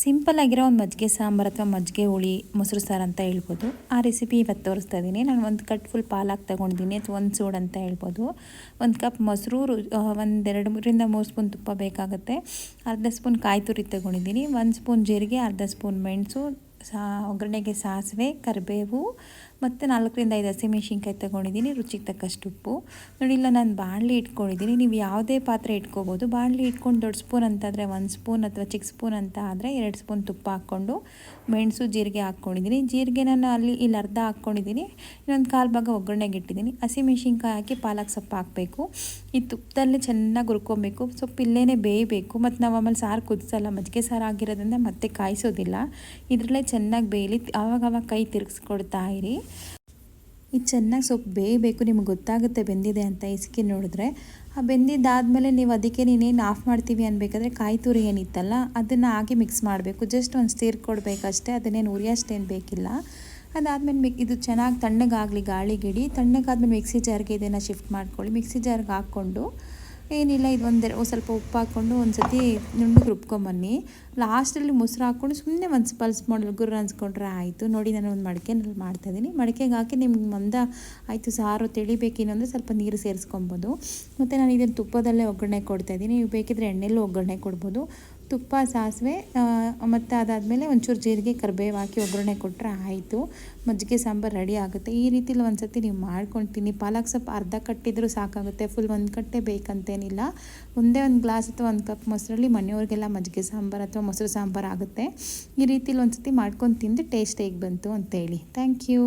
Simple ಆಗಿರೋ ಒಂದು ಮಜ್ಜಿಗೆ ಸಾಂಬಾರು ಅಥವಾ ಮಜ್ಜಿಗೆ ಹುಳಿ ಮೊಸರು ಸಾರು ಅಂತ ಹೇಳ್ಬೋದು. ಆ ರೆಸಿಪಿ ಇವತ್ತು ತೋರಿಸ್ತಾ ಇದ್ದೀನಿ. ನಾನು ಒಂದು ಕಟ್ ಫುಲ್ ಪಾಲಕ್ ತೊಗೊಂಡಿದ್ದೀನಿ, ಅಥವಾ ಒಂದು ಸೂಡು ಅಂತ ಹೇಳ್ಬೋದು. ಒಂದು ಕಪ್ ಮೊಸರು, ಒಂದು 2-3 ಸ್ಪೂನ್ ತುಪ್ಪ ಬೇಕಾಗುತ್ತೆ. ಅರ್ಧ ಸ್ಪೂನ್ ಕಾಯಿ ತುರಿ ತೊಗೊಂಡಿದ್ದೀನಿ, 1 ಸ್ಪೂನ್ ಜೀರಿಗೆ, ಅರ್ಧ ಸ್ಪೂನ್ ಮೆಣಸು, ಒಗ್ಗರಣೆಗೆ ಸಾಸಿವೆ, ಕರಿಬೇವು ಮತ್ತು 4-5 ಹಸಿಮೆಣ್ಸಿನ್ಕಾಯಿ ತೊಗೊಂಡಿದ್ದೀನಿ. ರುಚಿಗೆ ತಕ್ಕಷ್ಟು ಉಪ್ಪು. ನೋಡಿ, ಇಲ್ಲ ನಾನು ಬಾಣಲಿ ಇಟ್ಕೊಂಡಿದ್ದೀನಿ. ನೀವು ಯಾವುದೇ ಪಾತ್ರೆ ಇಟ್ಕೋಬೋದು. ಬಾಣಲಿ ಇಟ್ಕೊಂಡು ದೊಡ್ಡ ಸ್ಪೂನ್ ಅಂತಾದರೆ 1 ಸ್ಪೂನ್, ಅಥವಾ ಚಿಕ್ಕ ಸ್ಪೂನ್ ಅಂತ ಆದರೆ 2 ಸ್ಪೂನ್ ತುಪ್ಪ ಹಾಕ್ಕೊಂಡು ಮೆಣಸು ಜೀರಿಗೆ ಹಾಕ್ಕೊಂಡಿದ್ದೀನಿ. ಜೀರಿಗೆ ನಾನು ಇಲ್ಲಿ ಅರ್ಧ ಹಾಕ್ಕೊಂಡಿದ್ದೀನಿ, ಇನ್ನೊಂದು 1/4 ಭಾಗ ಒಗ್ಗರಣೆಗೆ ಇಟ್ಟಿದ್ದೀನಿ. ಹಸಿಮೆಣ್ಸಿನ್ಕಾಯಿ ಹಾಕಿ ಪಾಲಕ್ ಸೊಪ್ಪು ಹಾಕಬೇಕು. ಈ ತುಪ್ಪದಲ್ಲೇ ಚೆನ್ನಾಗಿ ಹುರ್ಕೊಬೇಕು. ಸೊಪ್ಪು ಇಲ್ಲೇ ಬೇಯಬೇಕು. ಮತ್ತು ನಾವು ಆಮೇಲೆ ಸಾರು ಕುದಿಸಲ್ಲ, ಮಜ್ಜಿಗೆ ಸಾರು ಆಗಿರೋದ್ರಿಂದ ಮತ್ತೆ ಕಾಯಿಸೋದಿಲ್ಲ. ಇದರಲ್ಲೇ ಚೆನ್ನಾಗಿ ಬೇಯಲಿ. ಆವಾಗವಾಗ ಕೈ ತಿರುಗಿಸ್ಕೊಡ್ತಾ ಇರಿ. ಇದು ಚೆನ್ನಾಗಿ ಸೊಪ್ಪು ಬೇಯಬೇಕು. ನಿಮ್ಗೆ ಗೊತ್ತಾಗುತ್ತೆ ಬೆಂದಿದೆ ಅಂತ ಇಸ್ಕಿ ನೋಡಿದ್ರೆ. ಆ ಬೆಂದಿದ್ದಾದಮೇಲೆ ನೀವು ಅದಕ್ಕೆ ನೀನೇನು ಆಫ್ ಮಾಡ್ತೀವಿ ಅನ್ಬೇಕಾದ್ರೆ ಕಾಯಿ ತುರಿ ಏನಿತ್ತಲ್ಲ ಅದನ್ನು ಹಾಕಿ ಮಿಕ್ಸ್ ಮಾಡಬೇಕು. ಜಸ್ಟ್ ಒಂದು ಸ್ಟೀರ್ ಕೊಡಬೇಕಷ್ಟೇ, ಅದನ್ನೇನು ಉರಿಯೋಷ್ಟೇನು ಬೇಕಿಲ್ಲ. ಅದಾದಮೇಲೆ ಇದು ಚೆನ್ನಾಗಿ ತಣ್ಣಗಾಗಲಿ, ಗಾಳಿ ಗಿಡಿ ತಣ್ಣಗಾದ್ಮೇಲೆ ಮಿಕ್ಸಿ ಜಾರ್ಗೆ ಇದನ್ನು ಶಿಫ್ಟ್ ಮಾಡ್ಕೊಳ್ಳಿ. ಮಿಕ್ಸಿ ಜಾರ್ಗೆ ಹಾಕ್ಕೊಂಡು ಏನಿಲ್ಲ, ಇದು ಸ್ವಲ್ಪ ಉಪ್ಪು ಹಾಕ್ಕೊಂಡು ಒಂದು ಸತಿ ನುಣ್ಣಗೆ ರುಬ್ಕೊಂಬನ್ನಿ. ಲಾಸ್ಟಲ್ಲಿ ಮೊಸರು ಹಾಕ್ಕೊಂಡು ಸುಮ್ಮನೆ ಒಂದು ಪಲ್ಸ್ ಮಾಡಿ ಗುರು ಅನ್ಸ್ಕೊಂಡ್ರೆ ಆಯಿತು. ನೋಡಿ, ನಾನು ಒಂದು ಮಡಿಕೆನಲ್ಲಿ ಮಾಡ್ತಾಯಿದ್ದೀನಿ. ಮಡಿಕೆಗೆ ಹಾಕಿ ನಿಮ್ಗೆ ಆಯಿತು ಸಾರು ತಿಳಿಬೇಕೇನು ಅಂದರೆ ಸ್ವಲ್ಪ ನೀರು ಸೇರಿಸ್ಕೊಬೋದು. ಮತ್ತು ನಾನು ಇದನ್ನು ತುಪ್ಪದಲ್ಲೇ ಒಗ್ಗರಣೆ ಕೊಡ್ತಾಯಿದ್ದೀನಿ. ನೀವು ಬೇಕಿದ್ರೆ ಎಣ್ಣೆಲ್ಲೂ ಒಗ್ಗರಣೆ ಕೊಡ್ಬೋದು. ತುಪ್ಪ, ಸಾಸಿವೆ ಮತ್ತು ಅದಾದಮೇಲೆ ಒಂಚೂರು ಜೀರಿಗೆ, ಕರಿಬೇವು ಹಾಕಿ ಒಗ್ಗರಣೆ ಕೊಟ್ಟರೆ ಆಯಿತು. ಮಜ್ಜಿಗೆ ಸಾಂಬಾರು ರೆಡಿ ಆಗುತ್ತೆ. ಈ ರೀತಿಲಿ ಒಂದು ಸತಿ ನೀವು ಮಾಡ್ಕೊಳ್ತೀನಿ. ಪಾಲಕ್ ಸೊಪ್ಪು ಅರ್ಧ ಕಟ್ಟಿದ್ರೂ ಸಾಕಾಗುತ್ತೆ, ಫುಲ್ ಒಂದು ಕಟ್ಟೆ ಬೇಕಂತೇನಿಲ್ಲ. ಒಂದೇ ಒಂದು ಗ್ಲಾಸ್ ಅಥವಾ 1 ಕಪ್ ಮೊಸರಲ್ಲಿ ಮನೆಯವ್ರಿಗೆಲ್ಲ ಮಜ್ಜಿಗೆ ಸಾಂಬಾರು ಅಥವಾ ಮೊಸರು ಸಾಂಬಾರು ಆಗುತ್ತೆ. ಈ ರೀತಿಲಿ ಒಂದು ಸತಿ ಮಾಡ್ಕೊಂಡು ತಿಂದು ಟೇಸ್ಟ್ ಹೇಗೆ ಬಂತು ಅಂತೇಳಿ. Thank you.